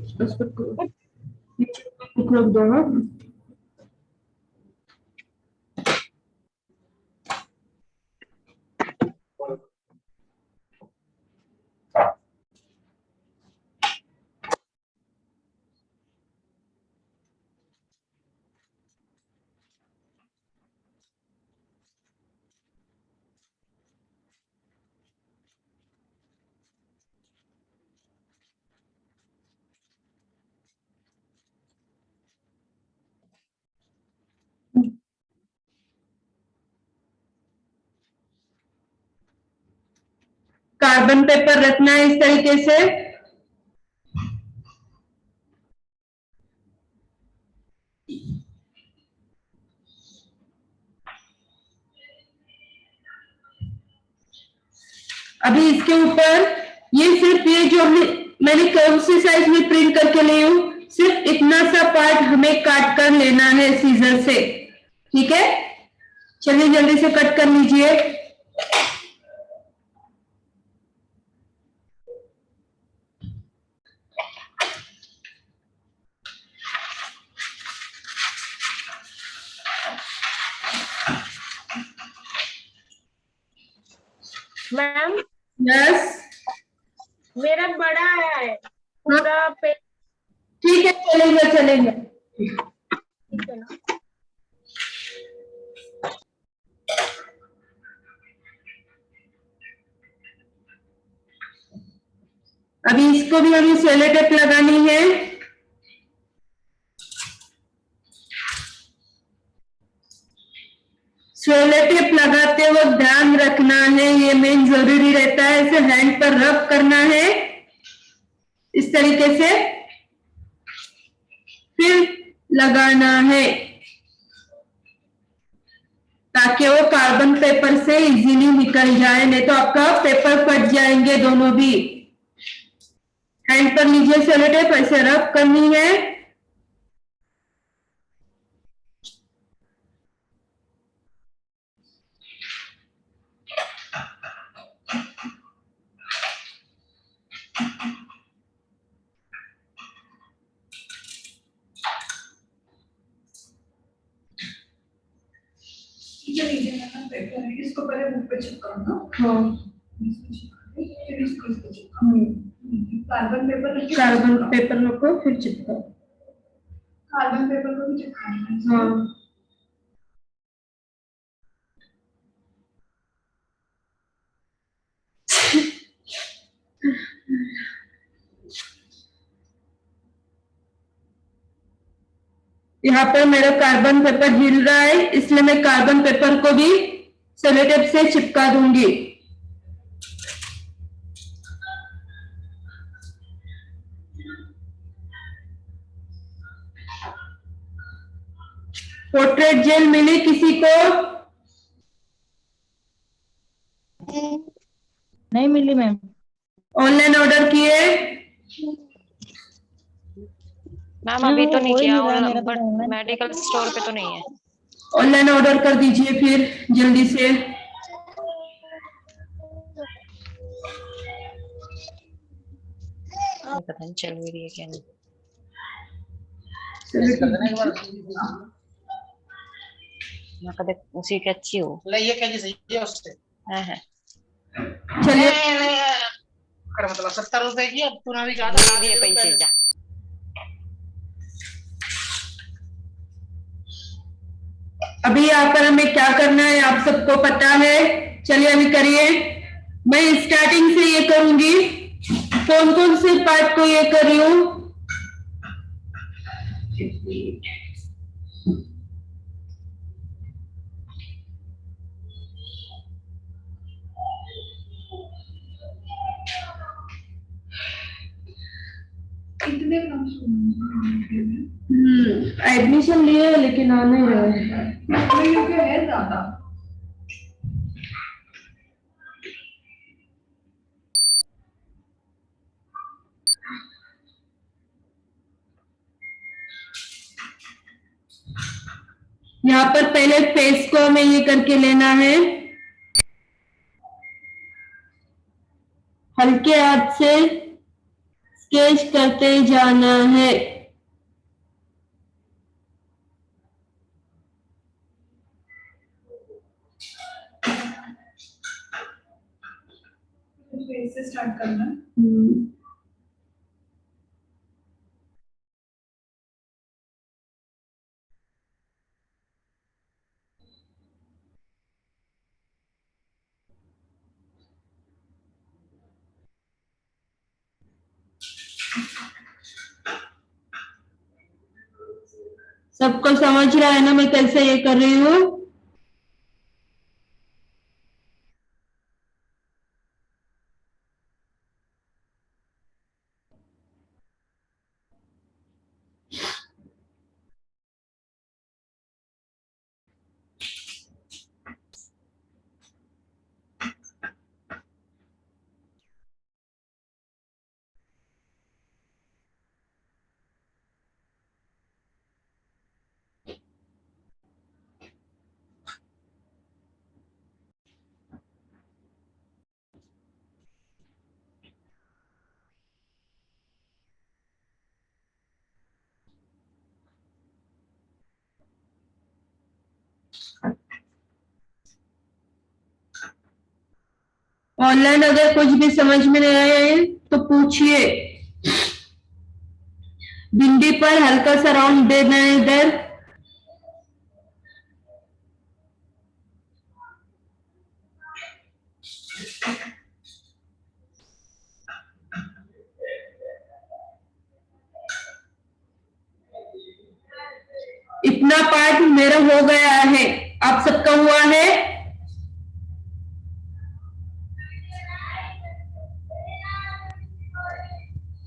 उसको रख दो। कार्बन पेपर रखना है इस तरीके से। अभी इसके ऊपर ये सिर्फ ये जो मैंने कौन सी साइज में प्रिंट करके ली हूं, सिर्फ इतना सा पार्ट हमें काट कर लेना है सीजर से। ठीक है, चलिए जल्दी से कट कर लीजिए। मैम यस, मेरा बड़ा है पूरा पे। ठीक है, चलेगा चलेगा। ठीक है ना। अभी इसको भी हमें सेलो टेप लगानी है। सेलो टेप लगाते वक्त ध्यान रखना है, ये मेन जरूरी रहता है, इसे हैंड पर रब करना है इस तरीके से, फिर लगाना है ताकि वो कार्बन पेपर से इजीली निकल जाए, नहीं तो आपका पेपर फट जाएंगे दोनों भी। हैंड पर लीजिए सेलो टेप, ऐसे रब करनी है। इसको पहले मुंह पे चिपकाना। हाँ, फिर इसको चिपकाना। कार्बन पेपर रखो फिर चिपकाओ। कार्बन पेपर को भी चिपकाना है। हाँ, यहाँ पर मेरा कार्बन पेपर हिल रहा है, इसलिए मैं कार्बन पेपर को भी सेलो टेप से चिपका दूंगी। पोर्ट्रेट जेल मिली किसी को? नहीं मिली मैम। ऑनलाइन ऑर्डर किए? मैम अभी तो नहीं किया, मेरा बट मेडिकल स्टोर पे तो नहीं है। ऑनलाइन ऑर्डर कर दीजिए फिर जल्दी से। पता नहीं चल भी रही है क्या नहीं। मैं कदे उसी के अच्छी हो ये क्या जी सही है उससे है। चलिए कर मतलब 70 रुपए की, अब तूने भी कहा था दिए पैसे जा। अभी यहाँ पर हमें क्या करना है आप सबको पता है, चलिए अभी करिए। मैं स्टार्टिंग से ये करूंगी, कौन कौन से पार्ट को ये कर रही हूँ। कितने एडमिशन लिए लेकिन आ नहीं रहे। है ज्यादा। यहाँ पर पहले फेस को हमें ये करके लेना है, हल्के हाथ से स्केच करते जाना है। फेस से स्टार्ट करना है। सबको समझ रहा है ना मैं कैसे ये कर रही हूँ? ऑनलाइन अगर कुछ भी समझ में नहीं आया है तो पूछिए। भिंडी पर हल्का सा राउंड देना है इधर। इतना पार्ट मेरा हो गया है, आप सबका हुआ है?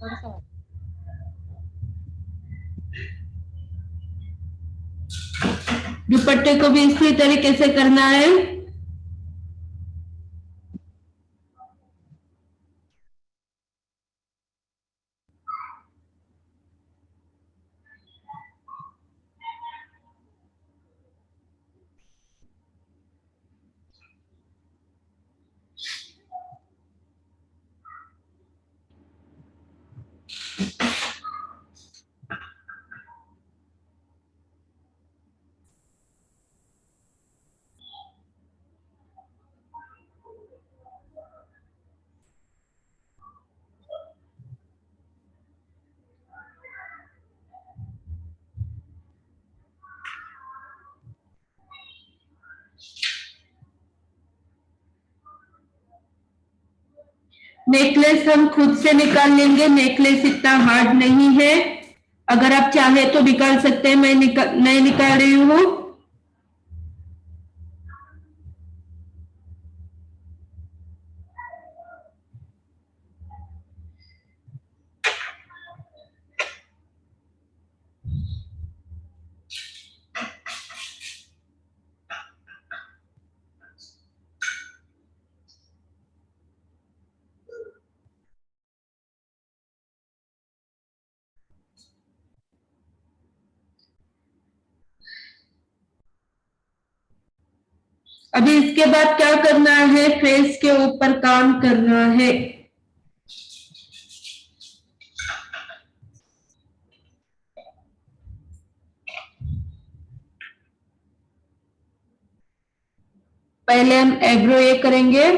थोड़ा सा दुपट्टे को भी इसी तरीके से करना है। नेकलेस हम खुद से निकाल लेंगे, नेकलेस इतना हार्ड नहीं है। अगर आप चाहे तो निकाल सकते हैं, मैं नहीं निकाल रही हूँ। अभी इसके बाद क्या करना है, फेस के ऊपर काम करना है। पहले हम एब्रो ये करेंगे।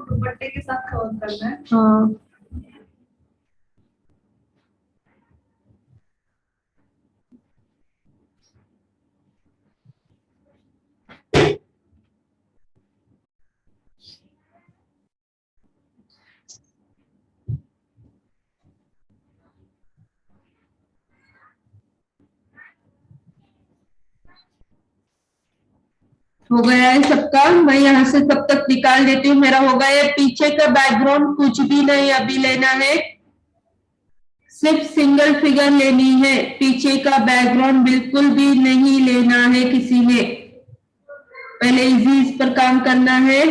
दुपट्टे के साथ कवर करना है। हाँ, हो गया है सबका। मैं यहाँ से तब तक निकाल देती हूँ। मेरा हो गया है। पीछे का बैकग्राउंड कुछ भी नहीं अभी लेना है, सिर्फ सिंगल फिगर लेनी है। पीछे का बैकग्राउंड बिल्कुल भी नहीं लेना है किसी ने। पहले इजी इस पर काम करना है।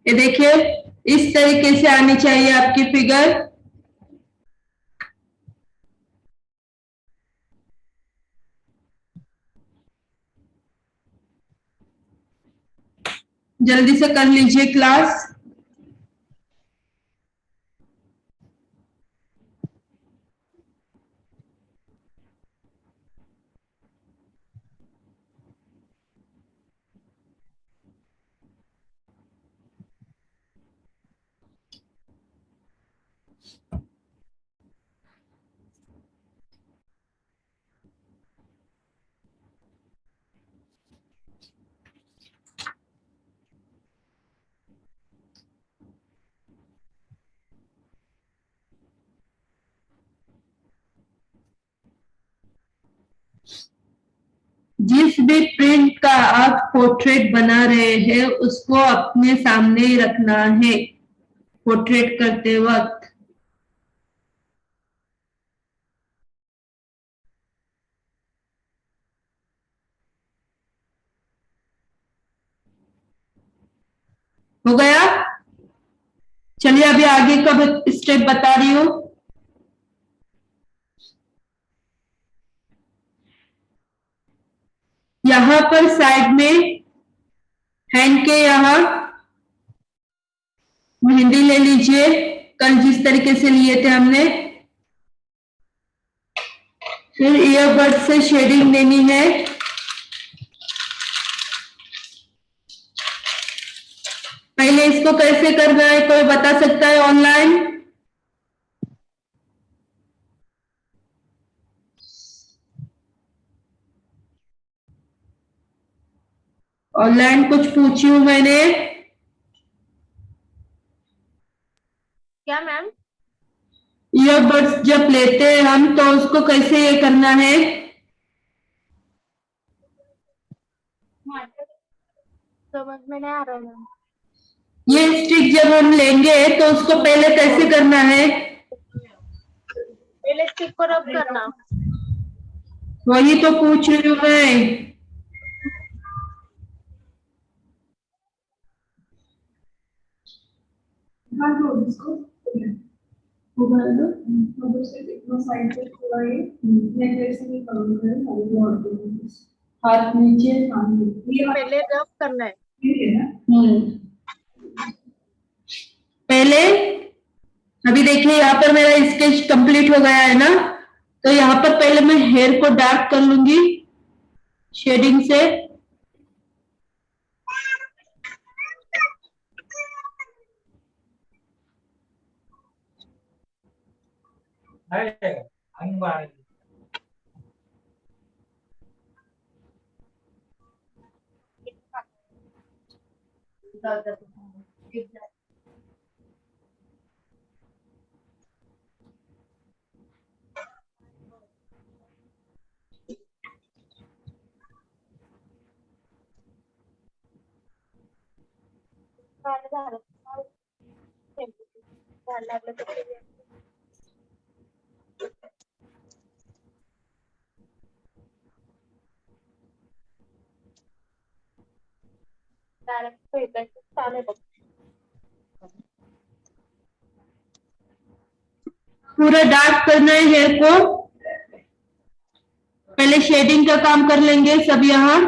ये देखिए, इस तरीके से आनी चाहिए आपकी फिगर। जल्दी से कर लीजिए क्लास। जिस भी प्रिंट का आप पोर्ट्रेट बना रहे हैं उसको अपने सामने ही रखना है पोर्ट्रेट करते वक्त। हो गया? चलिए अभी आगे का स्टेप बता रही हूँ। यहां पर साइड में हैंड के यहां मेहंदी ले लीजिए, कल जिस तरीके से लिए थे हमने। फिर ईयरबड से शेडिंग लेनी है। पहले इसको कैसे करना है कोई बता सकता है ऑनलाइन? ऑनलाइन कुछ पूछी हूं मैंने। क्या मैम? ईयरबड्स जब लेते हैं हम तो उसको कैसे ये करना है? समझ में नहीं आ रहा है मैम। ये स्टिक जब हम लेंगे तो उसको पहले कैसे करना है? पहले स्टिक को रब करना। वही तो पूछ रही हूँ मैं। हाँ तो इसको उधर से इतना साइड से थोड़ा ये नेकलेस में कवर करें और हाथ नीचे। ये पहले रब करना है। है ना। पहले अभी देखिए यहाँ पर मेरा स्केच कंप्लीट हो गया है ना, तो यहाँ पर पहले मैं हेयर को डार्क कर लूंगी शेडिंग से। डायरेक्ट पूरा डार्क करना है हेयर को। पहले शेडिंग का काम कर लेंगे सब यहाँ।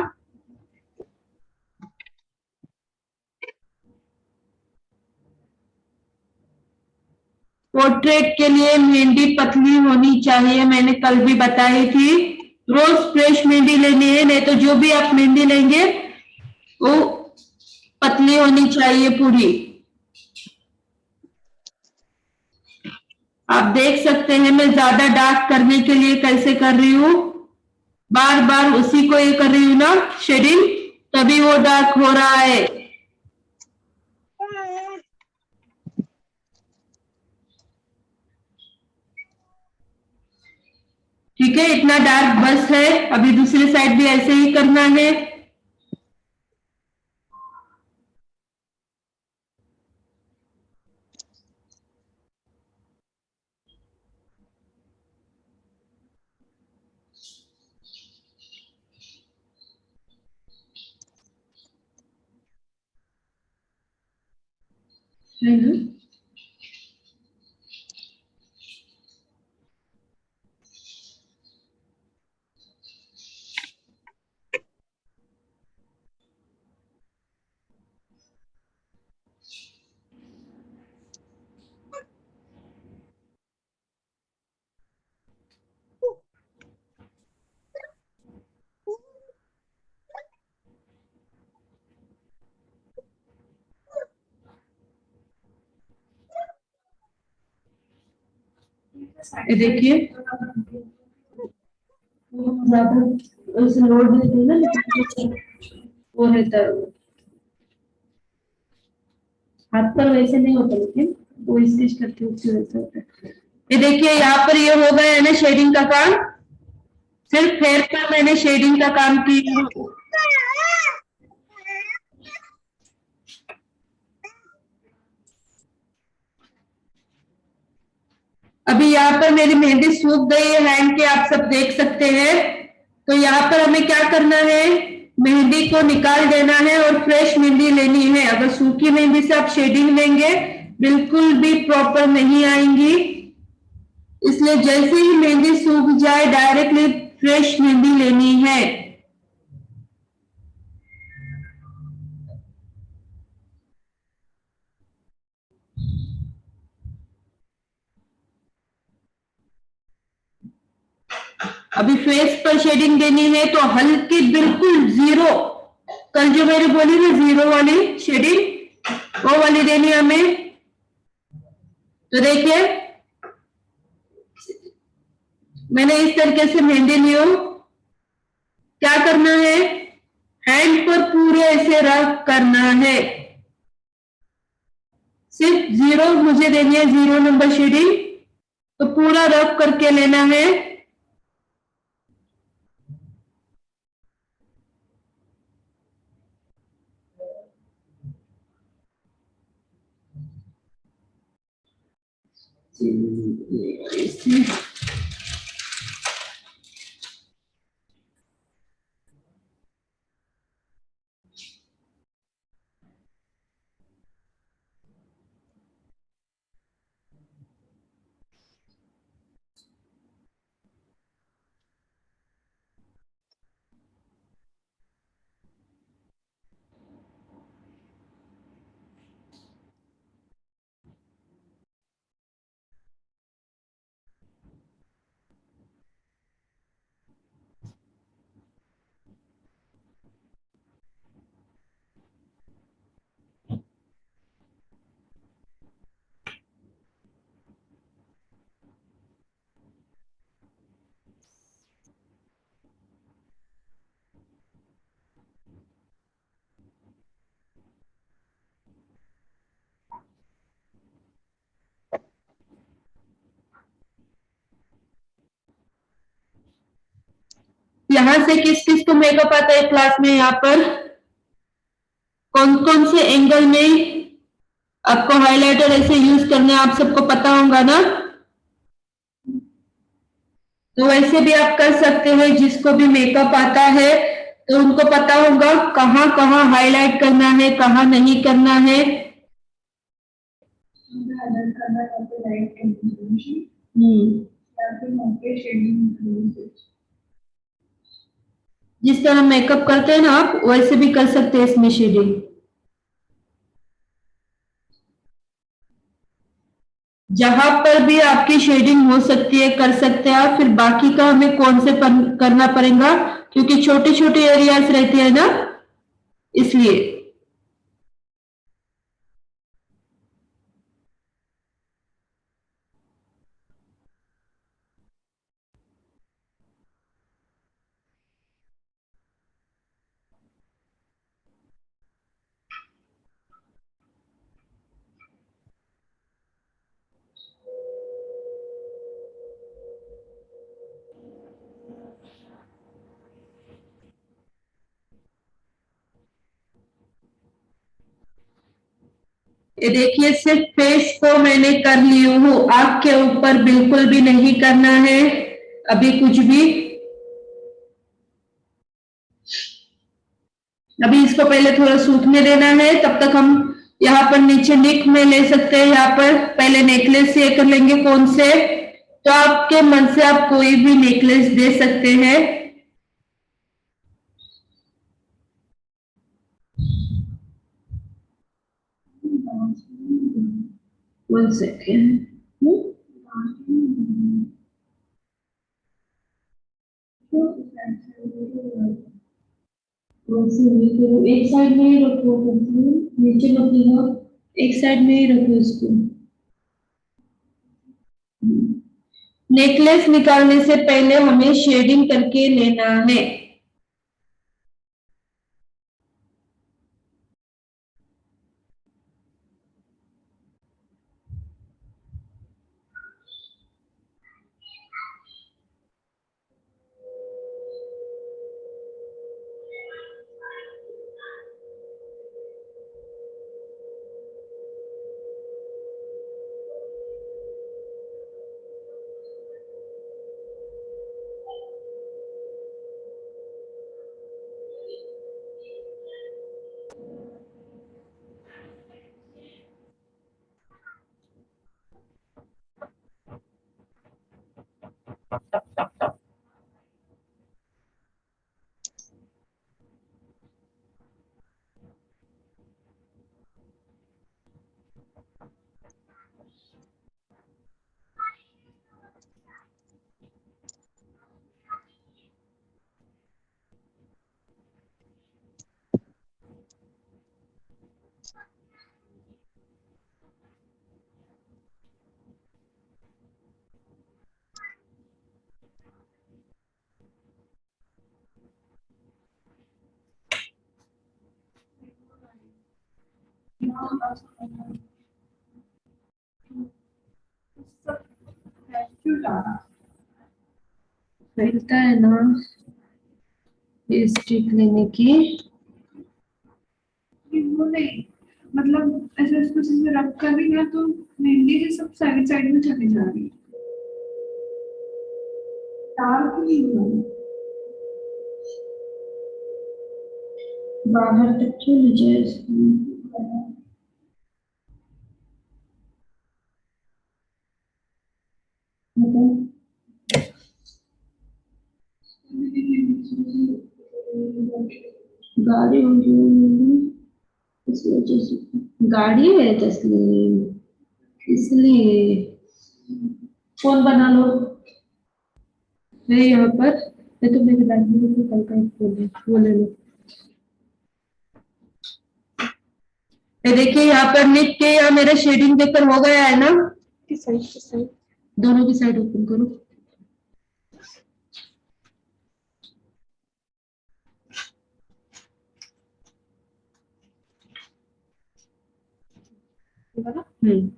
पोर्ट्रेट के लिए मेहंदी पतली होनी चाहिए, मैंने कल भी बताई थी। रोज फ्रेश मेहंदी लेनी है, नहीं तो जो भी आप मेहंदी लेंगे वो पतली होनी चाहिए पूरी। आप देख सकते हैं मैं ज्यादा डार्क करने के लिए कैसे कर रही हूँ, बार बार उसी को ये कर रही हूँ ना शेडिंग, तभी वो डार्क हो रहा है। ठीक है, इतना डार्क बस है। अभी दूसरी साइड भी ऐसे ही करना है। ये देखिए ज्यादा उसे लोड देते हैं ना, लेकिन वो रहता है, हाथ पर वैसे नहीं होता, लेकिन वो स्टिच करते हुए वैसे होता है। ये देखिए यहाँ पर ये हो गया है ना शेडिंग का काम। सिर्फ हेयर पर मैंने शेडिंग का काम किया। अभी यहाँ पर मेरी मेहंदी सूख गई है हैंड के, आप सब देख सकते हैं। तो यहाँ पर हमें क्या करना है, मेहंदी को निकाल देना है और फ्रेश मेहंदी लेनी है। अगर सूखी मेहंदी से आप शेडिंग लेंगे बिल्कुल भी प्रॉपर नहीं आएंगी, इसलिए जैसे ही मेहंदी सूख जाए डायरेक्टली फ्रेश मेहंदी लेनी है। अभी फेस पर शेडिंग देनी है तो हल्की बिल्कुल जीरो, कल जो मैंने बोली ना जीरो वाली शेडिंग, वो वाली देनी है हमें। तो देखिए मैंने इस तरीके से मेहंदी ली हो। क्या करना है, हैंड पर पूरे ऐसे रब करना है। सिर्फ जीरो मुझे देनी है, 0 नंबर शेडिंग, तो पूरा रब करके लेना है। यहाँ से किस किस को मेकअप आता है क्लास में, यहाँ पर कौन कौन से एंगल में आपको हाइलाइटर ऐसे यूज करने आप सबको पता होगा ना। तो वैसे भी आप कर सकते हैं, जिसको भी मेकअप आता है तो उनको पता होगा कहाँ कहाँ हाईलाइट करना है, कहाँ नहीं करना है। हाईलाइट करना है तो लाइट कॉम्बिनेशन या फिर मोटे शेडिंग। जिस तरह मेकअप करते हैं ना आप, वैसे भी कर सकते हैं इसमें शेडिंग। जहां पर भी आपकी शेडिंग हो सकती है कर सकते हैं आप। फिर बाकी का हमें कौन से करना पड़ेगा, क्योंकि छोटे छोटे एरियाज रहते हैं ना, इसलिए। ये देखिए, सिर्फ फेस को मैंने कर ली हूँ, आंख के ऊपर बिल्कुल भी नहीं करना है अभी कुछ भी। अभी इसको पहले थोड़ा सूखने देना है, तब तक हम यहाँ पर नीचे नेक में ले सकते हैं। यहाँ पर पहले नेकलेस ये कर लेंगे कौन से, तो आपके मन से आप कोई भी नेकलेस दे सकते हैं। 1 सेकेंड। एक साइड में ही रखो, नीचे मत लेना, एक साइड में ही रखो इसको। नेकलेस निकालने से पहले हमें शेडिंग करके लेना है। फैलता है ना ये स्टिक लेने की। वो नहीं, मतलब ऐसे इसको जैसे रब कर रही है तो मेहंदी से सब साइड साइड में चली जा रही है। डार्क नहीं हुआ। बाहर तक क्यों ले जाए इसको? मतलब गाड़ी होगी इस वजह से, गाड़ी है तस्लीम, इसलिए। फोन बना लो है यहाँ पर, ये तो मेरे बैग में तो कल का एक फोन है, वो ले लो। ये देखिए यहाँ पर निक के यहाँ मेरा शेडिंग देखकर हो गया है ना। किस साइड? दोनों की साइड ओपन करो। हम्म।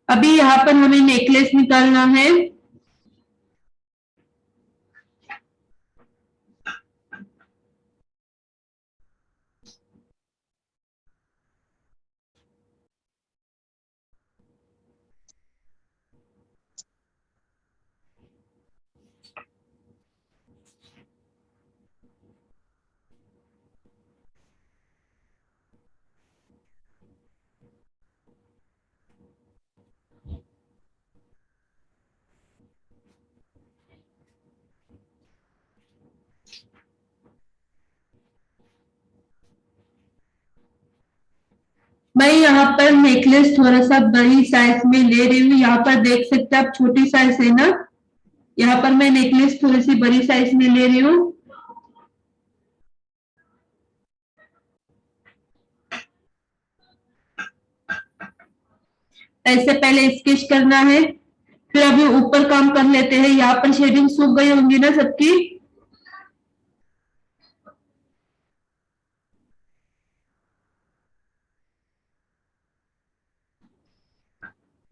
अभी यहाँ पर हमें नेकलेस निकालना है। मैं यहाँ पर नेकलेस थोड़ा सा बड़ी साइज में ले रही हूँ। यहाँ पर देख सकते हैं आप, छोटी साइज है ना, यहाँ पर मैं नेकलेस थोड़ी सी बड़ी साइज में ले रही हूँ। ऐसे पहले स्केच करना है, फिर अभी ऊपर काम कर लेते हैं। यहाँ पर शेडिंग सूख गई होंगी ना सबकी।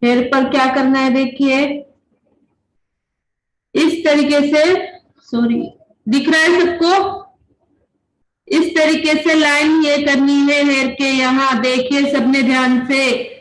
हेयर पर क्या करना है देखिए, इस तरीके से, सॉरी, दिख रहा है सबको? इस तरीके से लाइन ये करनी है हेयर के, यहाँ देखिए सबने ध्यान से।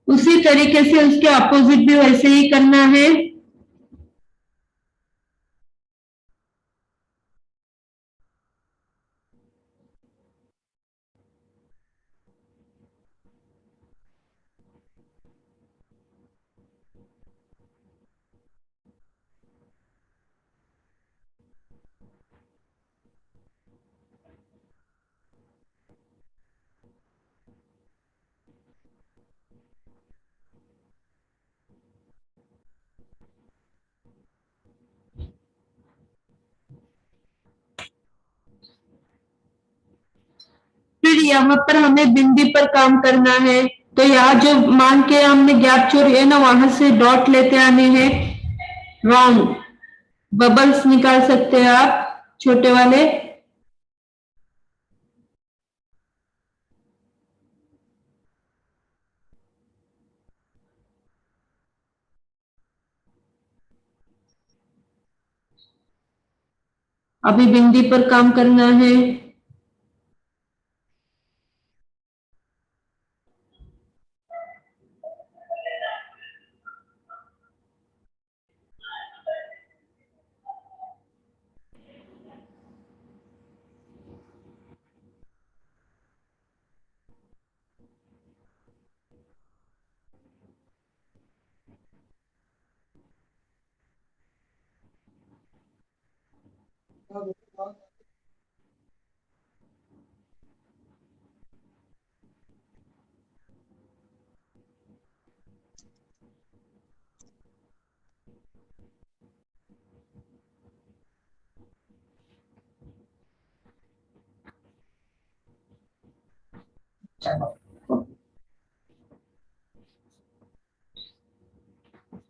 उसी तरीके से उसके अपोजिट भी वैसे ही करना है। फिर यहाँ पर हमें बिंदी पर काम करना है। तो यहाँ जो मान के हमने गैप छोड़ी है ना, वहां से डॉट लेते आने हैं, राउंड बबल्स निकाल सकते हैं आप छोटे वाले। अभी बिंदी पर काम करना है।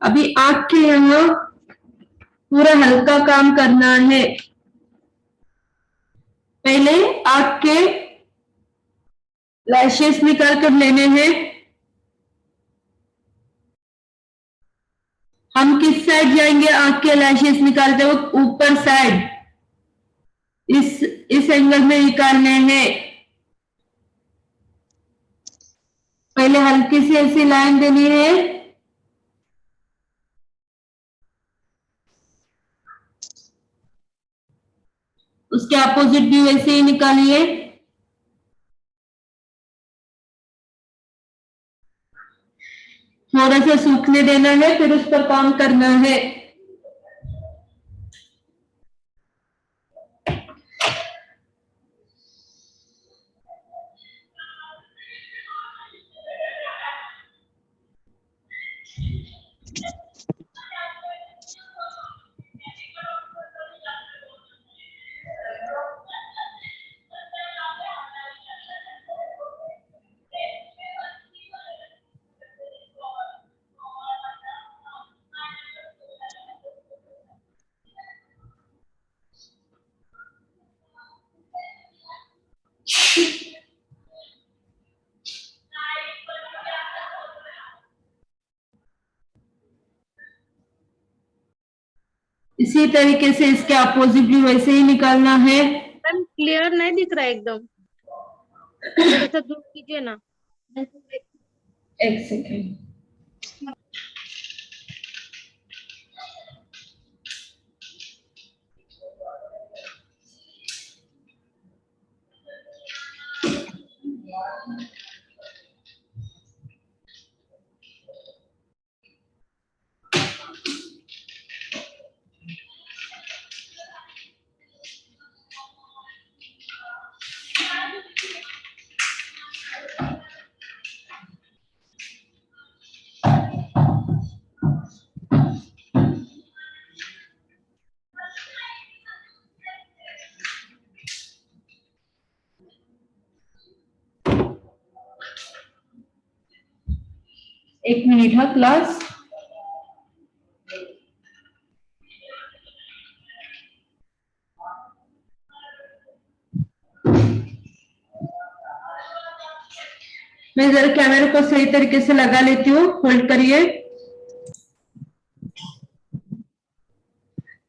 अभी आंख के यहाँ पूरा हल्का काम करना है। पहले आंख के लैशेस निकाल कर लेने हैं। हम किस साइड जाएंगे आंख के लैशेस निकालते वक्त? ऊपर साइड, इस एंगल में निकालने हैं। पहले हल्की सी ऐसी लाइन देनी है, उसके अपोजिट भी वैसे ही निकालिए। थोड़ा सा सूखने देना है, फिर उस पर काम करना है। इसी तरीके से इसके अपोजिट भी वैसे ही निकालना है। मैम क्लियर नहीं दिख रहा है एकदम, थोड़ा सा दूर कीजिए ना। एक सेकेंड। एक मिनट हाँ क्लास। मैं जरा कैमरे को सही तरीके से लगा लेती हूँ, होल्ड करिए।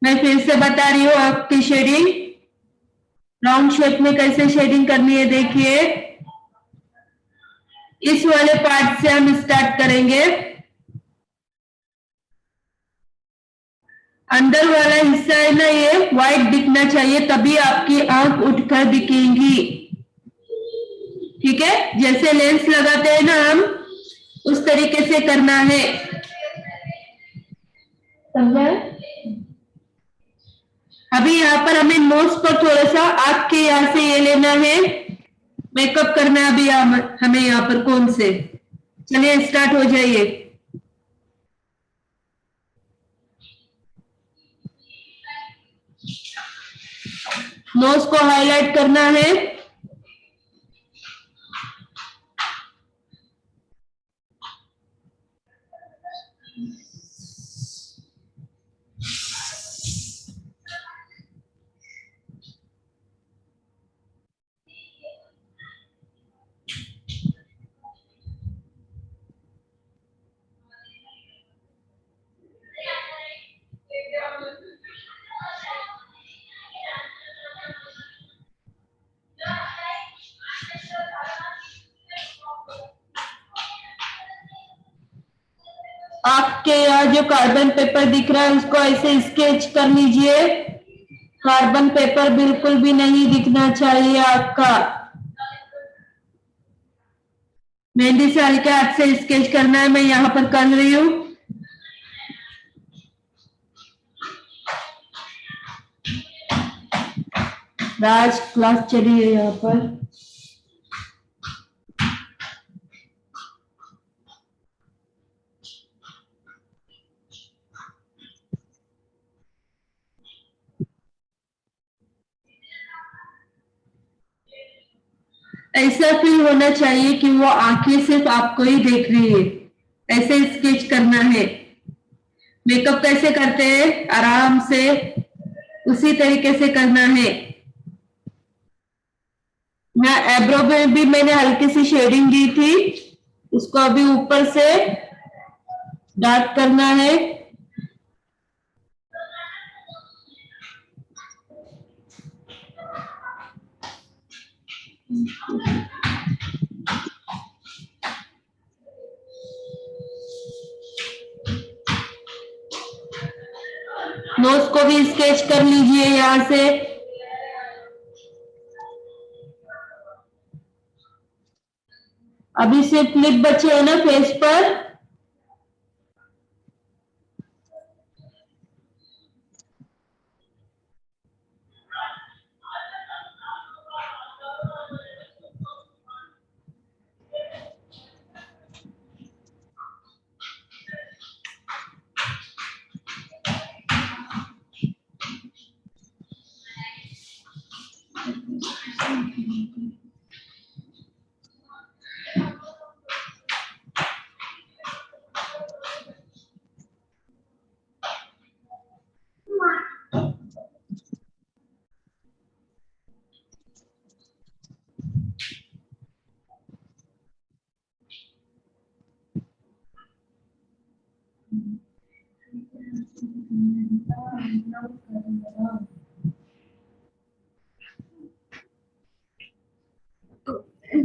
मैं फिर से बता रही हूँ आपकी शेडिंग, राउंड शेप में कैसे शेडिंग करनी है। देखिए इस वाले पार्ट से हम स्टार्ट करेंगे। अंदर वाला हिस्सा है ना, ये व्हाइट दिखना चाहिए, तभी आपकी आंख उठकर दिखेंगी। ठीक है, जैसे लेंस लगाते हैं ना हम, उस तरीके से करना है, समझा? अभी यहाँ पर हमें नोज पर थोड़ा सा आंख के यहाँ से ये लेना है, मेकअप करना है अभी हमें यहाँ पर कौन से। चलिए स्टार्ट हो जाइए। नोज को हाईलाइट करना है। आपके यहाँ जो कार्बन पेपर दिख रहा है उसको ऐसे स्केच कर लीजिए। कार्बन पेपर बिल्कुल भी नहीं दिखना चाहिए आपका। मेहंदी से हल्के हाथ से स्केच करना है, मैं यहाँ पर कर रही हूँ। राज क्लास चली है यहाँ पर। ऐसा फील होना चाहिए कि वो आंखें सिर्फ आपको ही देख रही है, ऐसे स्केच करना है। मेकअप कैसे करते हैं आराम से, उसी तरीके से करना है। मैं एब्रो में भी मैंने हल्की सी शेडिंग दी थी, उसको अभी ऊपर से डार्क करना है। नोज को भी स्केच कर लीजिए यहाँ से। अभी सिर्फ लिप बचे हैं ना फेस पर।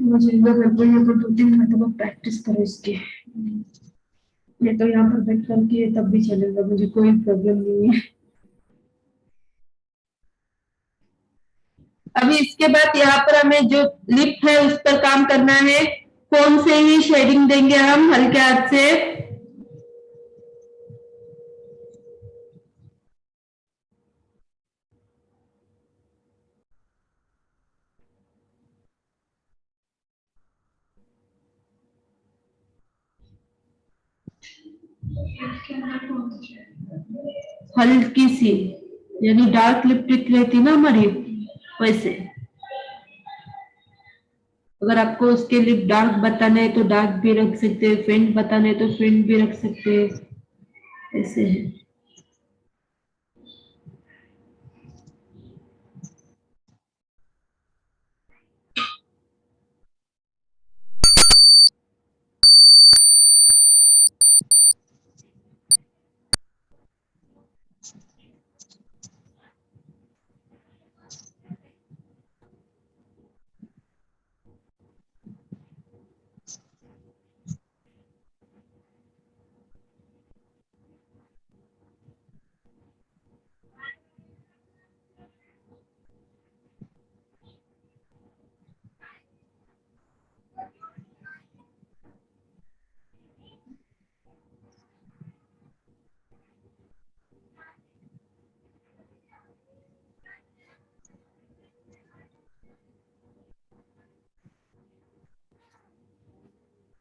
मुझे लग रहा है यहाँ पर 2-3 घंटे प्रैक्टिस करो इसके। ये तो यहाँ पर बैठ करके तब भी चलेगा, मुझे कोई प्रॉब्लम नहीं है। अभी इसके बाद यहाँ पर हमें जो लिप है उस पर काम करना है। फोन से ही शेडिंग देंगे हम हल्के हाथ से। हल्की सी, यानी डार्क लिपस्टिक रहती ना हमारी, वैसे। अगर आपको उसके लिप डार्क बताना है तो डार्क भी रख सकते हैं, फेंट बताना है तो फेंट भी रख सकते हैं, ऐसे है।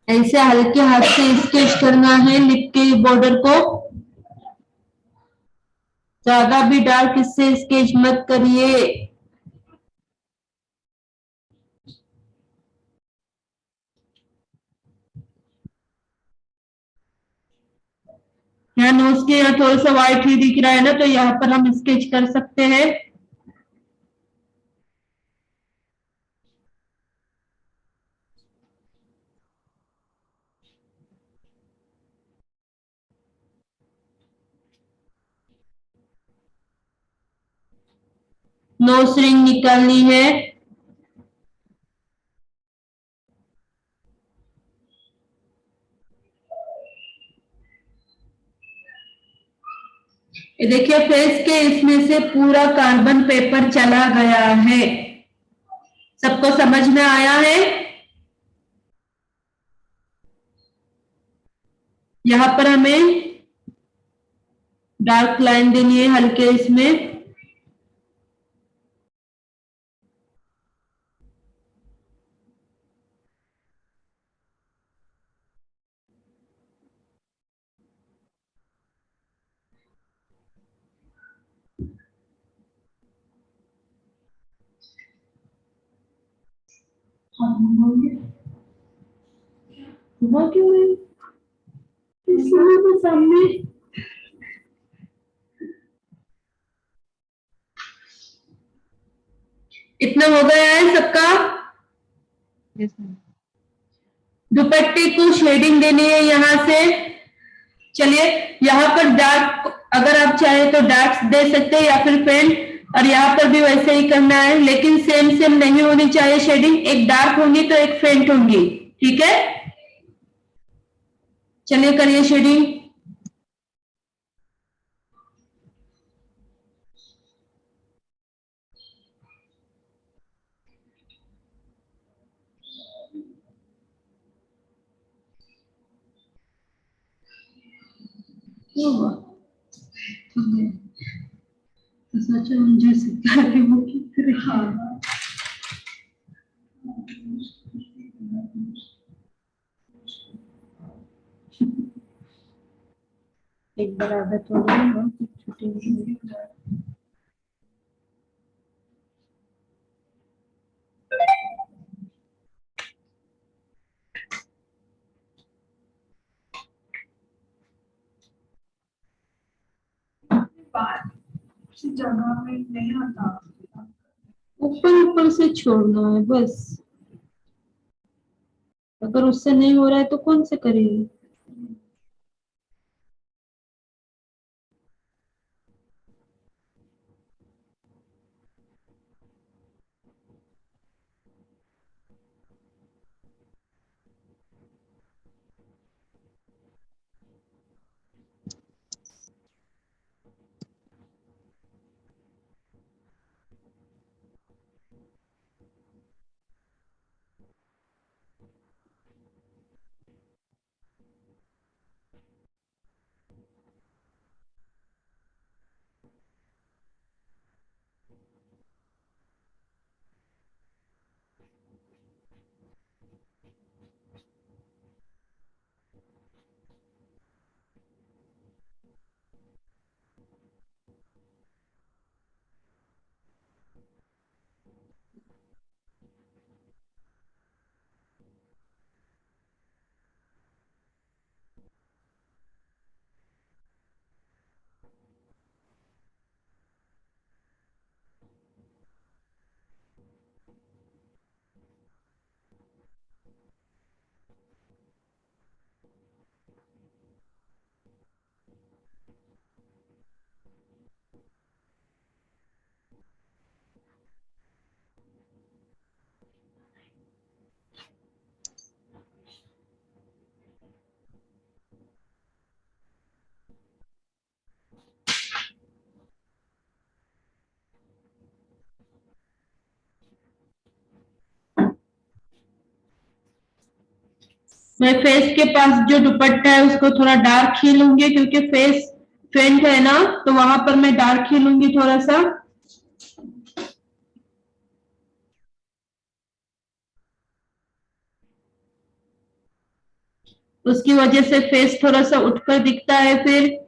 ऐसे हल्के हाथ से स्केच करना है लिप के बॉर्डर को। ज्यादा भी डार्क इससे स्केच मत करिए। यहाँ नोज के यहाँ थोड़ा सा व्हाइट ही दिख रहा है ना, तो यहाँ पर हम स्केच कर सकते हैं। नोज रिंग निकालनी है। ये देखिए फेस के इसमें से पूरा कार्बन पेपर चला गया है। सबको समझ में आया है? यहाँ पर हमें डार्क लाइन देनी है हल्के इसमें। हुआ क्यों है? इसलिए सामने इतना हो गया है सबका। दुपट्टे को शेडिंग देनी है यहाँ से। चलिए यहाँ पर डार्क, अगर आप चाहे तो डार्क दे सकते हैं या फिर पेंट, और यहाँ पर भी वैसे ही करना है, लेकिन सेम सेम नहीं होनी चाहिए शेडिंग। एक डार्क होंगी तो एक फेंट होंगी, ठीक है? चलिए करिए शेडिंग। सोचा मुझे सिखा के वो क्या करे। हाँ एक बार आदत हो गई ना तो छुट्टी। जगह में नहीं आता, ऊपर ऊपर से छोड़ना है बस। अगर उससे नहीं हो रहा है तो कौन से करेंगे? मैं फेस के पास जो दुपट्टा है उसको थोड़ा डार्क ही लूंगी, क्योंकि फेस फेंट है ना, तो वहां पर मैं डार्क ही लूंगी थोड़ा सा। उसकी वजह से फेस थोड़ा सा उठकर दिखता है फिर।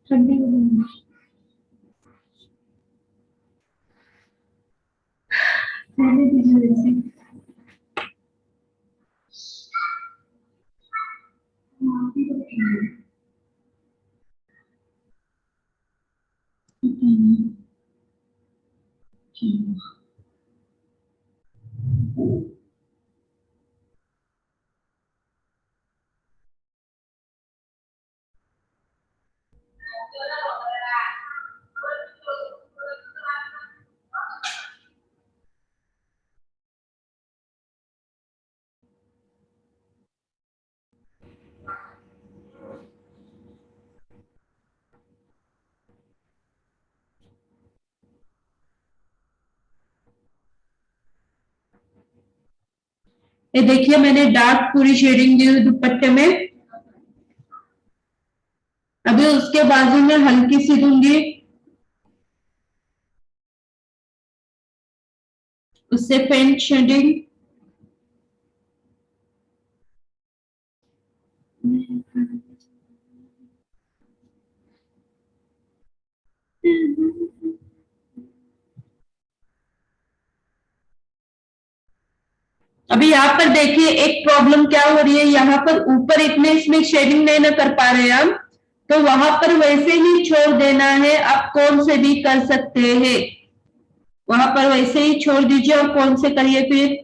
ठंडी हो गई। रहने दीजिए ऐसे। हाँ, अभी तो ठीक है। ठीक है। ये देखिए मैंने डार्क पूरी शेडिंग दी हुई दुपट्टे में। अभी उसके बाजू में हल्की सी दूंगी, उससे फेंट शेडिंग। अभी यहाँ पर देखिए एक प्रॉब्लम क्या हो रही है, यहाँ पर ऊपर इतने इसमें शेडिंग नहीं ना कर पा रहे हैं हम, तो वहां पर वैसे ही छोड़ देना है। आप कौन से भी कर सकते हैं, वहां पर वैसे ही छोड़ दीजिए और कौन से करिए फिर।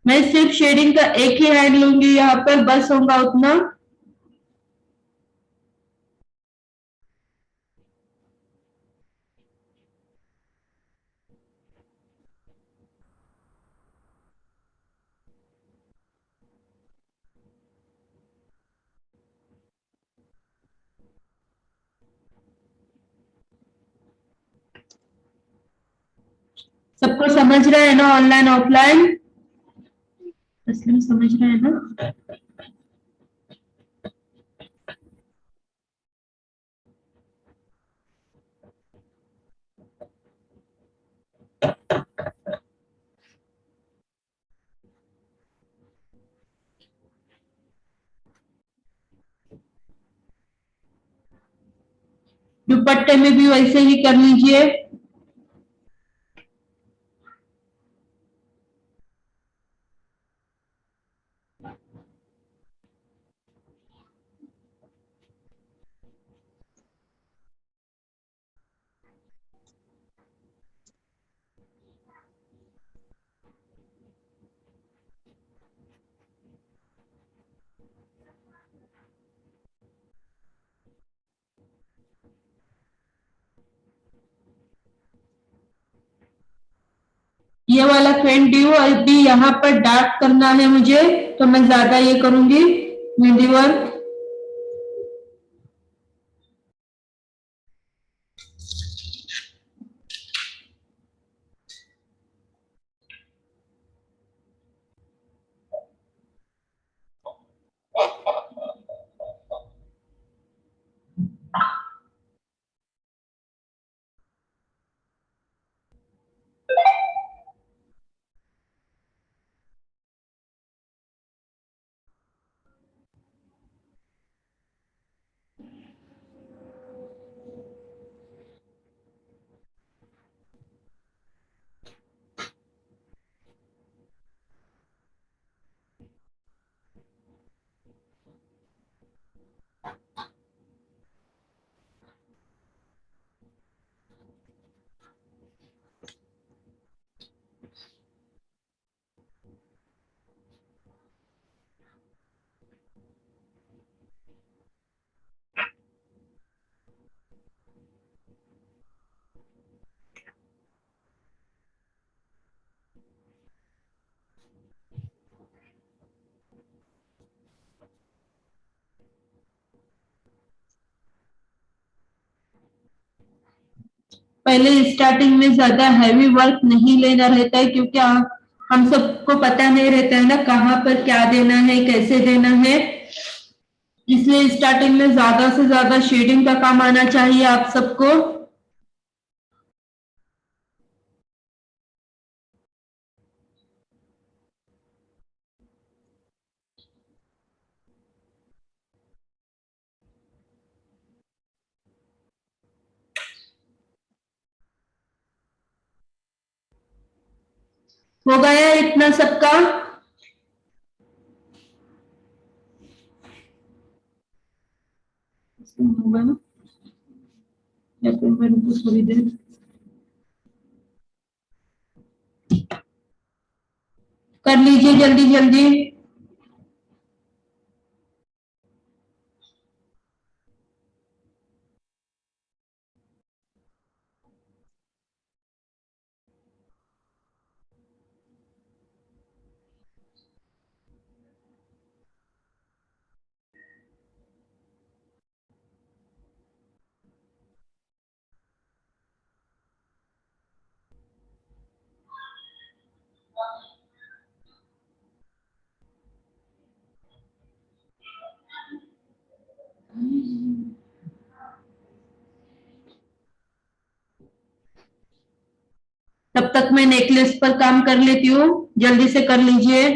मैं सिर्फ शेडिंग का एक ही हैंड लूंगी यहाँ पर, बस होगा उतना। सबको समझ रहे हैं ना, ऑनलाइन ऑफलाइन? तस्लीम समझ रहे हैं ना? दुपट्टे में भी वैसे ही कर लीजिए। ये वाला फेंट ड्यू अभी यहाँ पर डार्क करना है मुझे, तो मैं ज्यादा ये करूंगी मेहंदी वर्क। पहले स्टार्टिंग में ज्यादा हैवी वर्क नहीं लेना रहता है, क्योंकि हम सबको पता नहीं रहता है ना कहाँ पर क्या देना है, कैसे देना है। इसलिए स्टार्टिंग में ज्यादा से ज्यादा शेडिंग का काम आना चाहिए आप सबको। हो गया इतना सबका? होगा ना, या फिर मैं रुको थोड़ी देर। कर लीजिए जल्दी जल्दी। तब तक मैं नेकलेस पर काम कर लेती हूँ, जल्दी से कर लीजिए।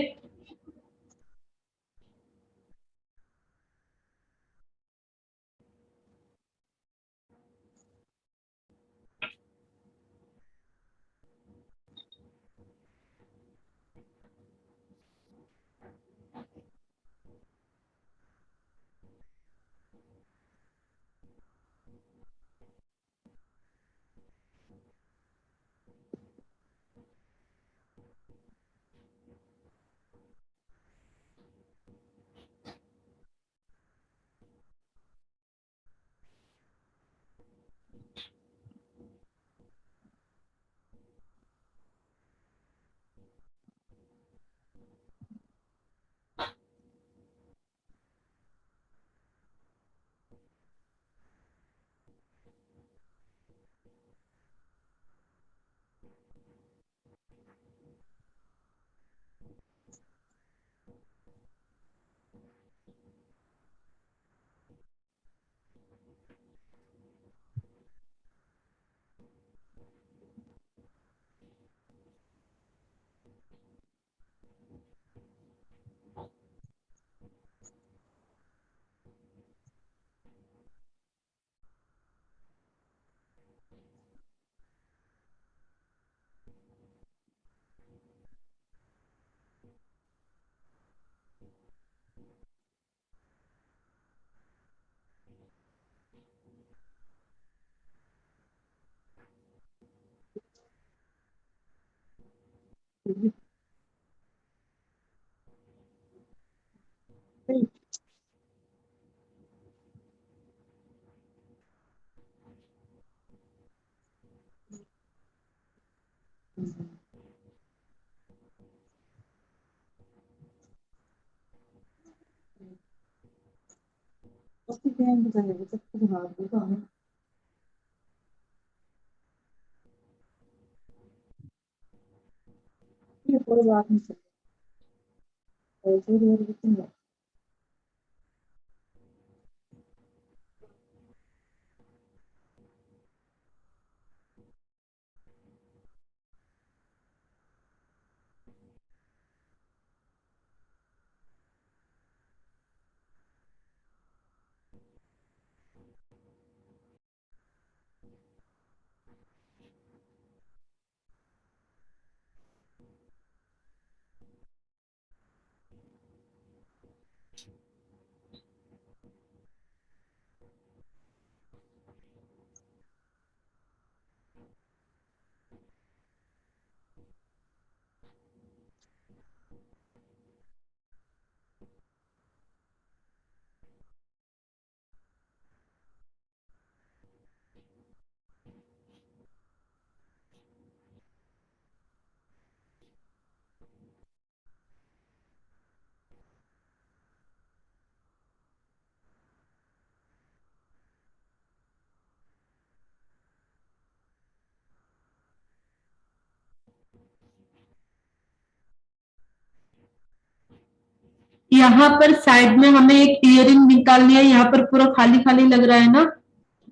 यहाँ पर साइड में हमें एक ईयरिंग निकालनी है। यहाँ पर पूरा खाली खाली लग रहा है ना,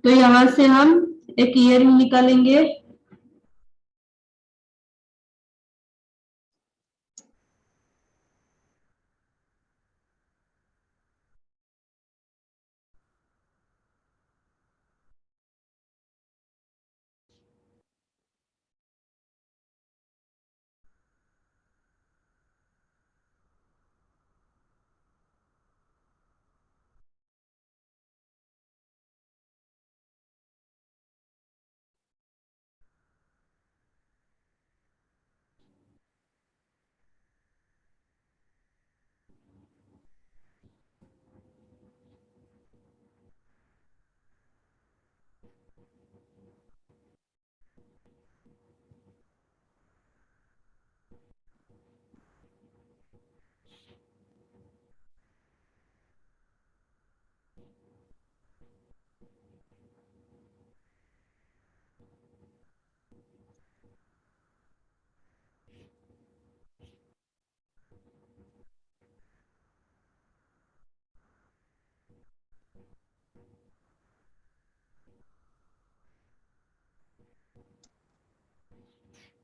तो यहाँ से हम एक ईयरिंग निकालेंगे।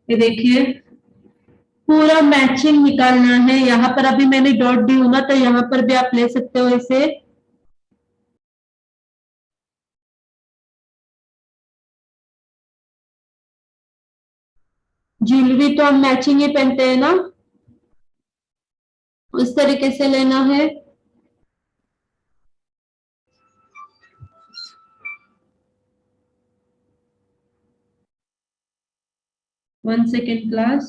ये देखिए पूरा मैचिंग निकालना है। यहाँ पर अभी मैंने डॉट दी हूं ना, तो यहाँ पर भी आप ले सकते हो इसे। ज्वेलरी तो हम मैचिंग ही पहनते हैं ना, उस तरीके से लेना है। वन सेकेंड क्लास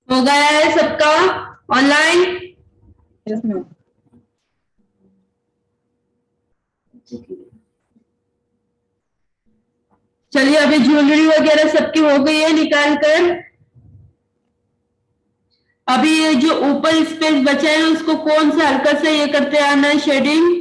हो गया है सबका ऑनलाइन। चलिए अभी ज्वेलरी वगैरह सबकी हो गई है निकाल कर। अभी ये जो ऊपर स्पेस बचा है उसको कौन सा हल्का से ये करते आना है शेडिंग।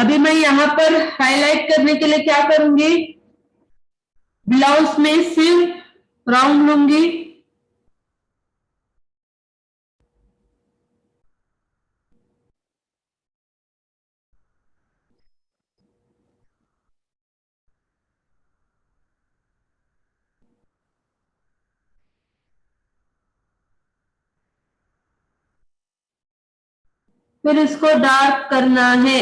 अभी मैं यहाँ पर हाईलाइट करने के लिए क्या करूंगी, ब्लाउज में सिर्फ राउंड लूंगी, फिर इसको डार्क करना है।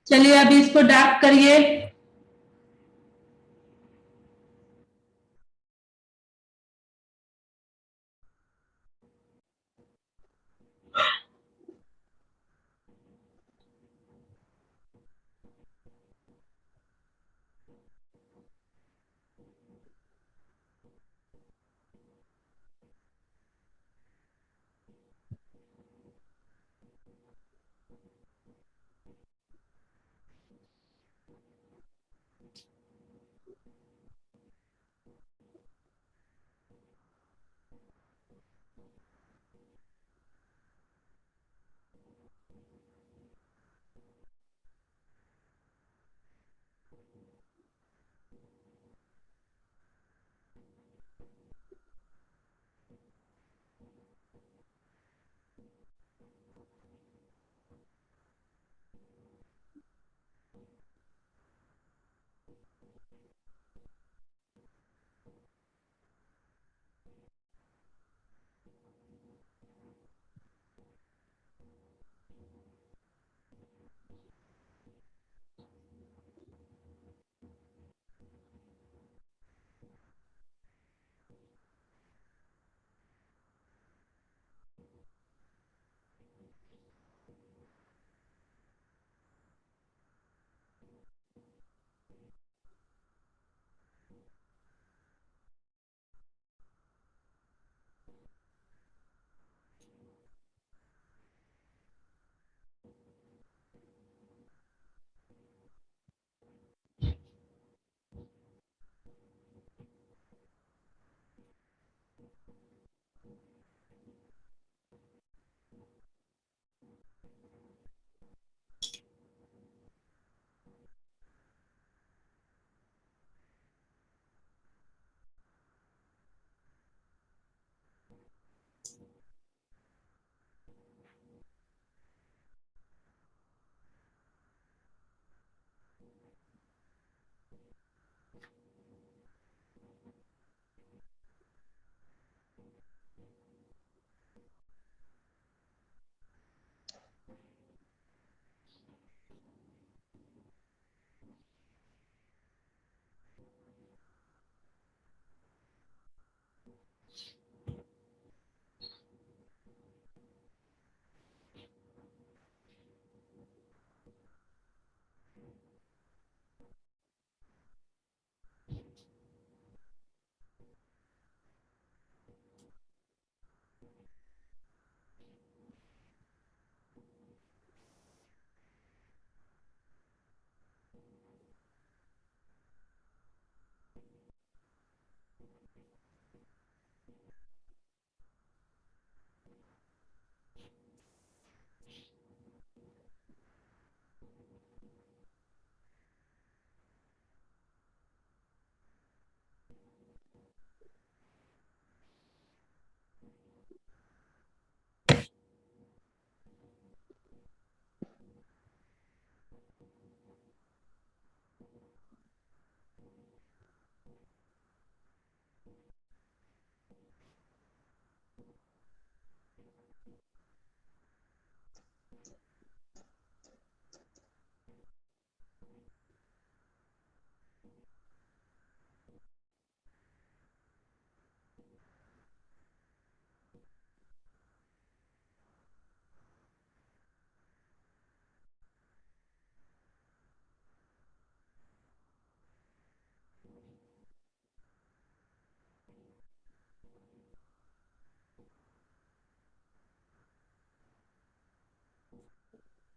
चलिए अभी इसको डार्क करिए।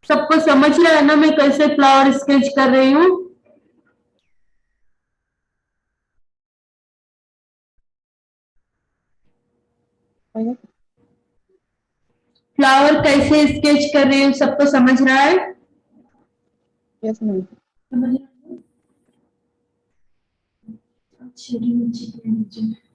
सबको समझ रहा है ना मैं कैसे फ्लावर स्केच कर रही हूँ? फ्लावर कैसे स्केच कर रही हूँ, सबको समझ रहा है? Yes ma'am. समझ रहे हो? शेडिंग अच्छी है नीचे।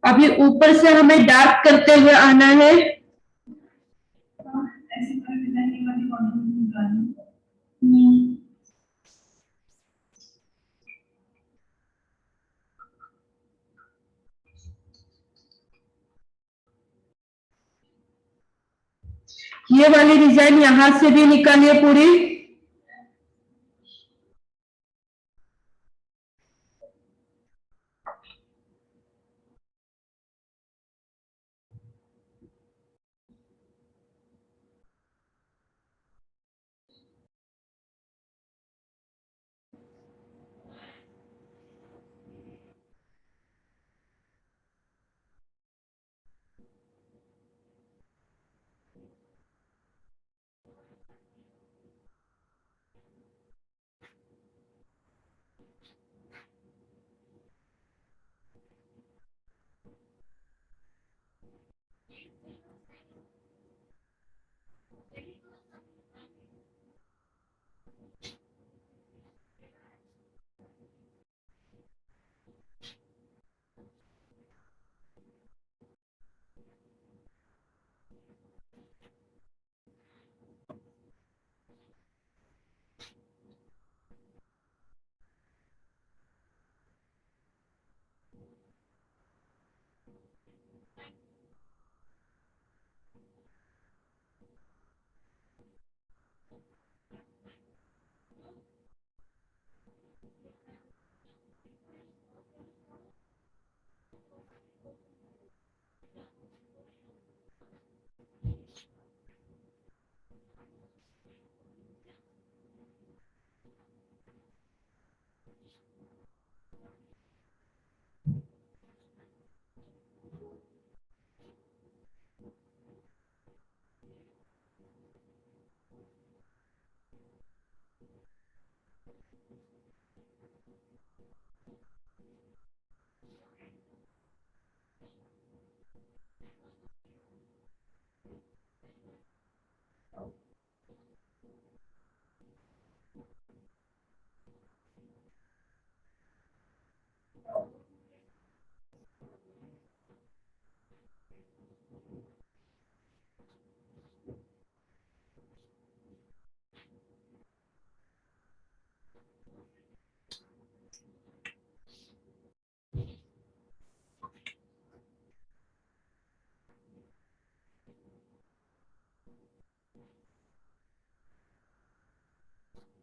अभी ऊपर से हमें डार्क करते हुए आना है। ये वाली डिजाइन यहां से भी निकालिए पूरी।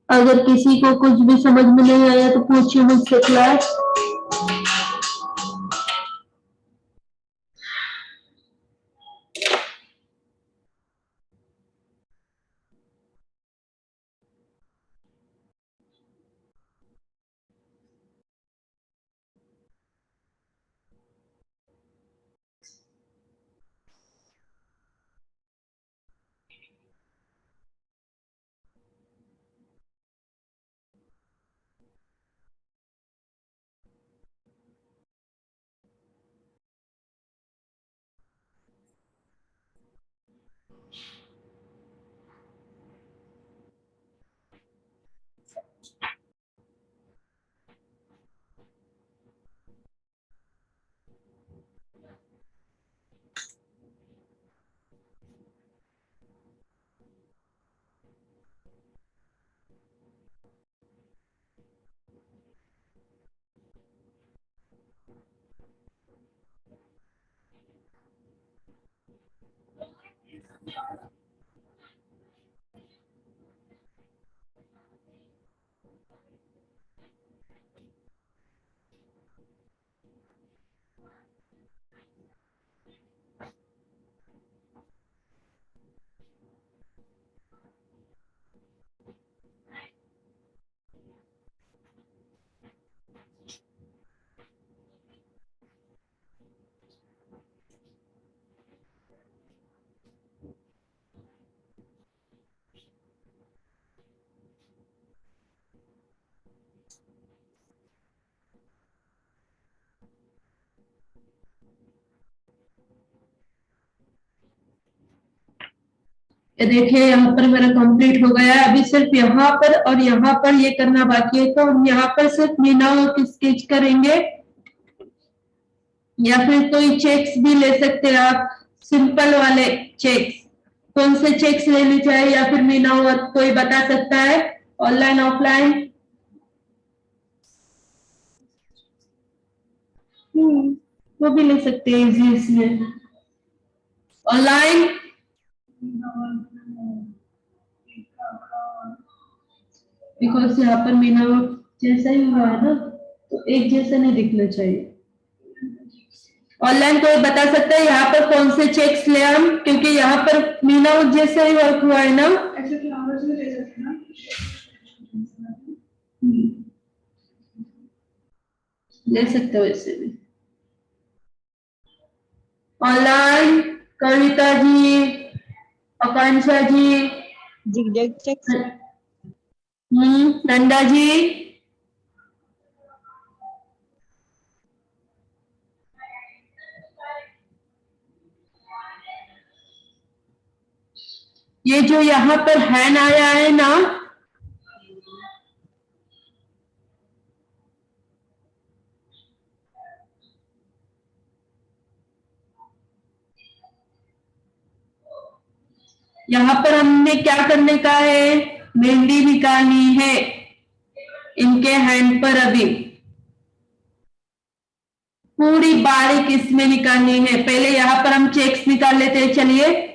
अगर किसी को कुछ भी समझ में नहीं आया तो पूछिए मुझसे क्लास। ये देखिए यहाँ पर मेरा कंप्लीट हो गया है। अभी सिर्फ यहाँ पर और यहाँ पर ये करना बाकी है, तो हम यहाँ पर सिर्फ मीना वर्क स्केच करेंगे, या फिर कोई चेक्स भी ले सकते हैं आप, सिंपल वाले चेक्स। कौन से चेक्स लेने चाहिए या फिर मीना वर्क कोई बता सकता है, ऑनलाइन ऑफलाइन? वो भी ले सकते हैं इजी इसमें, ऑनलाइन। बिकॉज यहाँ पर मीना वर्क जैसा ही हुआ है ना, तो एक जैसा नहीं दिखना चाहिए। ऑनलाइन कोई बता सकता है यहाँ पर कौन से चेक्स ले हम, क्योंकि यहाँ पर मीना वर्क जैसा ही वर्क हुआ है ना। ऐसे फ्लावर्स भी ले सकते हैं ना। ले सकते हो वैसे भी ऑनलाइन। कविता जी, आकांक्षा जी, जिगजैग चेक्स। नंदा जी, ये जो यहाँ पर हैन आया है ना, यहाँ पर हमने क्या करने का है, मेहंदी निकालनी है इनके हैंड पर। अभी पूरी बारीक इसमें निकालनी है। पहले यहाँ पर हम चेक्स निकाल लेते हैं, चलिए।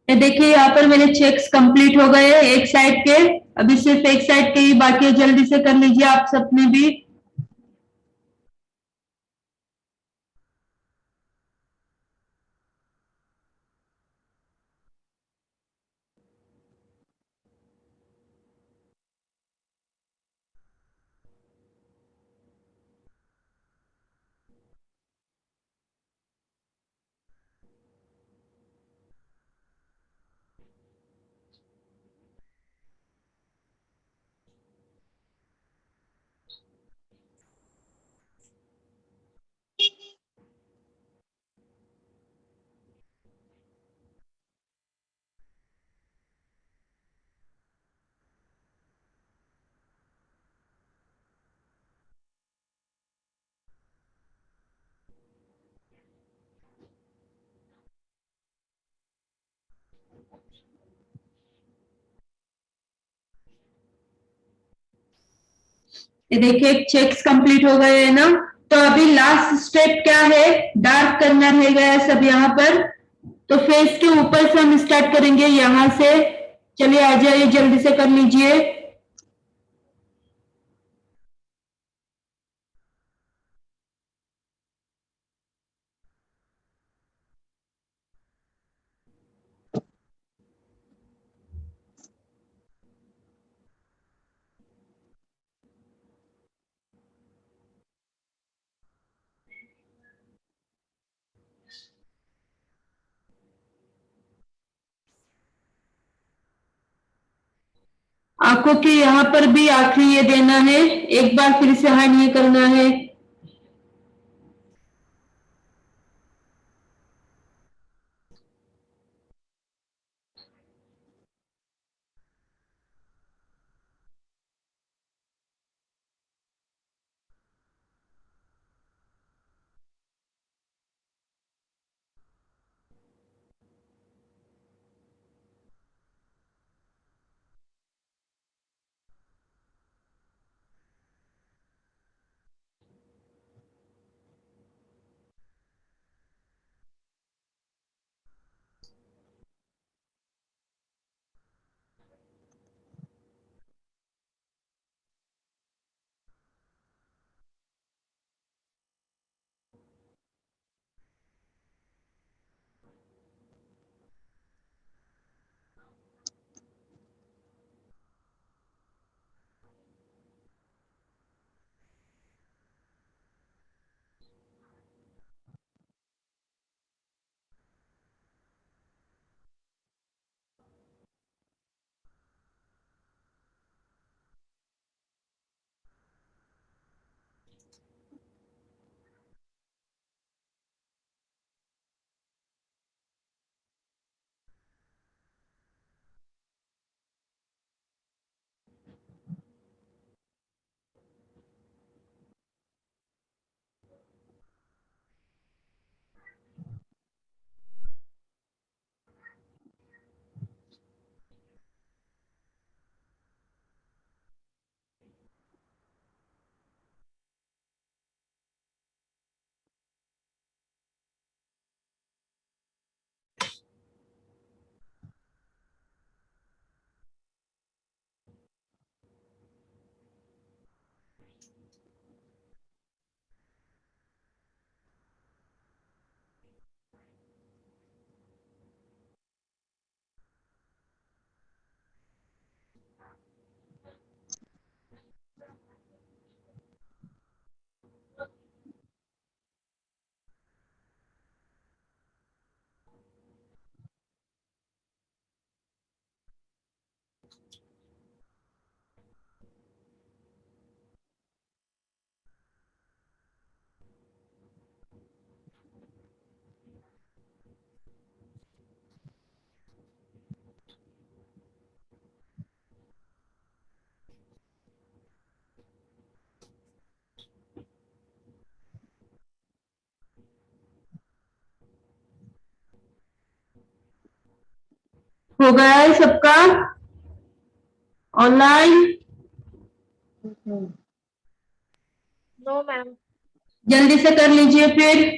ये देखिए यहाँ पर मेरे चेक्स कंप्लीट हो गए एक साइड के, अभी सिर्फ एक साइड के ही बाकी है, जल्दी से कर लीजिए आप सबने भी। ये देखिए चेक्स कंप्लीट हो गए हैं ना। तो अभी लास्ट स्टेप क्या है, डार्क करना रह गया है सब यहाँ पर। तो फेस के ऊपर से हम स्टार्ट करेंगे यहाँ से। चलिए आ जाइए, जल्दी से कर लीजिए। आंखों के यहाँ पर भी आखिरी ये देना है, एक बार फिर से हाइड ये करना है। हो गया है सबका ऑनलाइन? No ma'am. जल्दी से कर लीजिए फिर।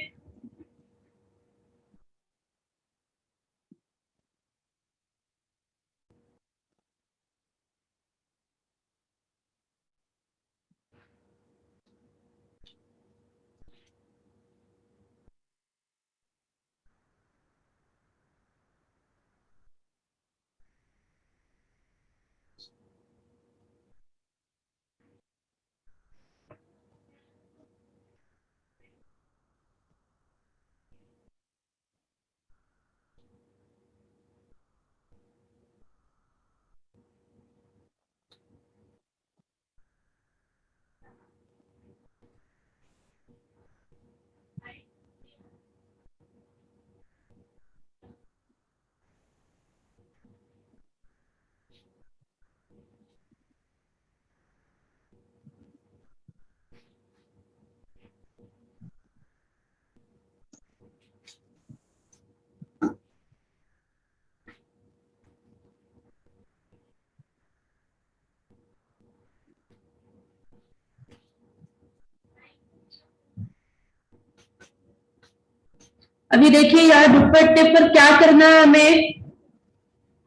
अभी देखिए यहाँ दुपट्टे पर क्या करना है हमें।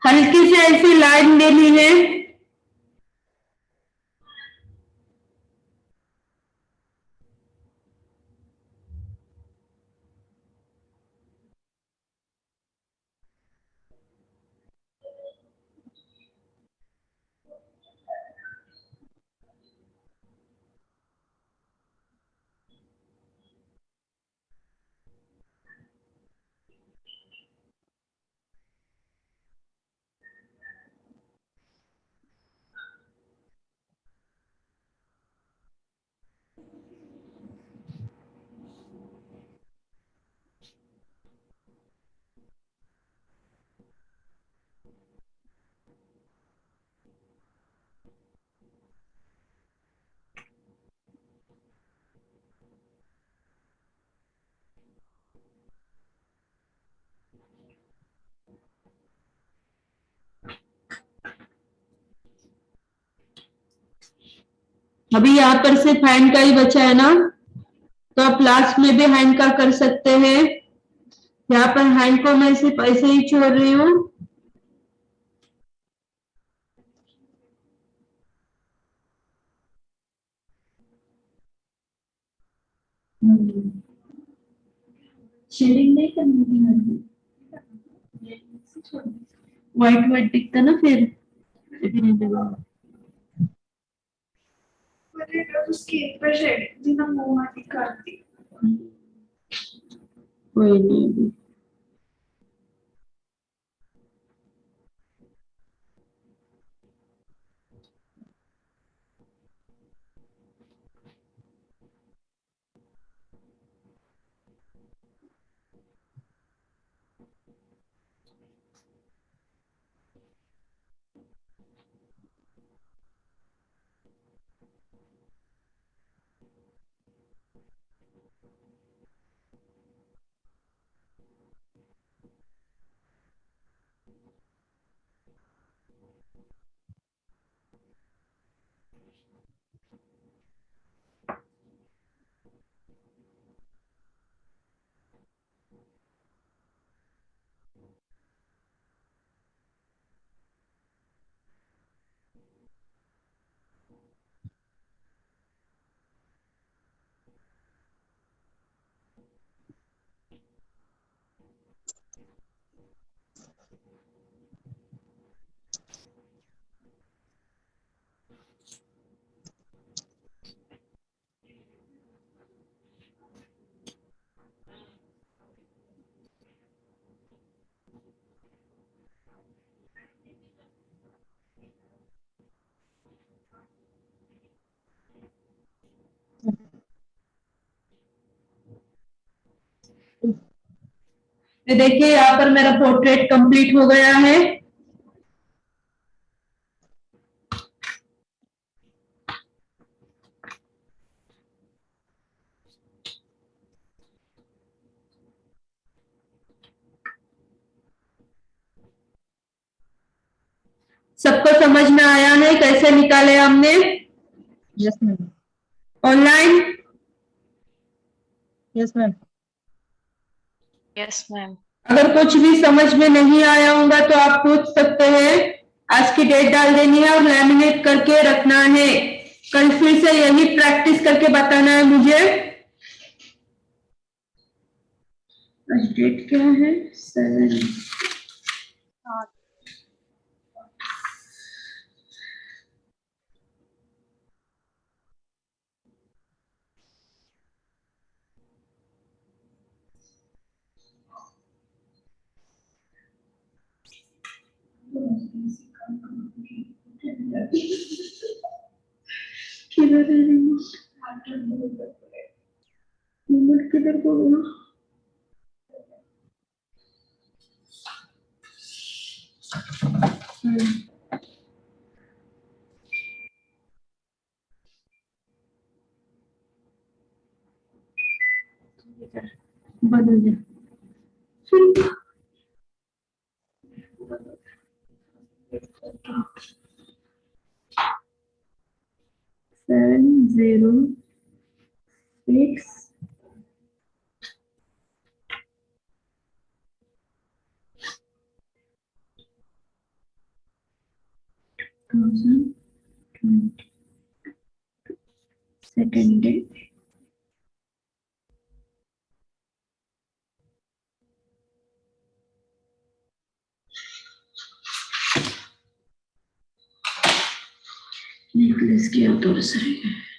हल्की से ऐसी लाइन लेनी है। अभी यहाँ पर सिर्फ हैंड का ही बचा है ना, तो आप लास्ट में भी हैंड का कर सकते हैं। यहाँ पर हैंड को मैं सिर्फ ऐसे ही छोड़ रही हूँ। शेडिंग नहीं करनी थी मैंने। व्हाइट व्हाइट दिखता ना फिर। स्किन पे शेडिंग थी ना, मुंह में दिखाती। कोई नहीं। ये देखिए यहाँ पर मेरा पोर्ट्रेट कंप्लीट हो गया है। सबको समझ में आया है कैसे निकाले हमने yes ma'am. Online? Yes ma'am. Yes ma'am. अगर कुछ भी समझ में नहीं आया होगा तो आप पूछ सकते हैं। आज की डेट डाल देनी है और लैमिनेट करके रखना है। कल फिर से यही प्रैक्टिस करके बताना है मुझे। आज डेट क्या है? 7। किधर है रिमोट? किधर को गया? बदल जा। 706 2020 second day. नेकलेस की और तो सही है।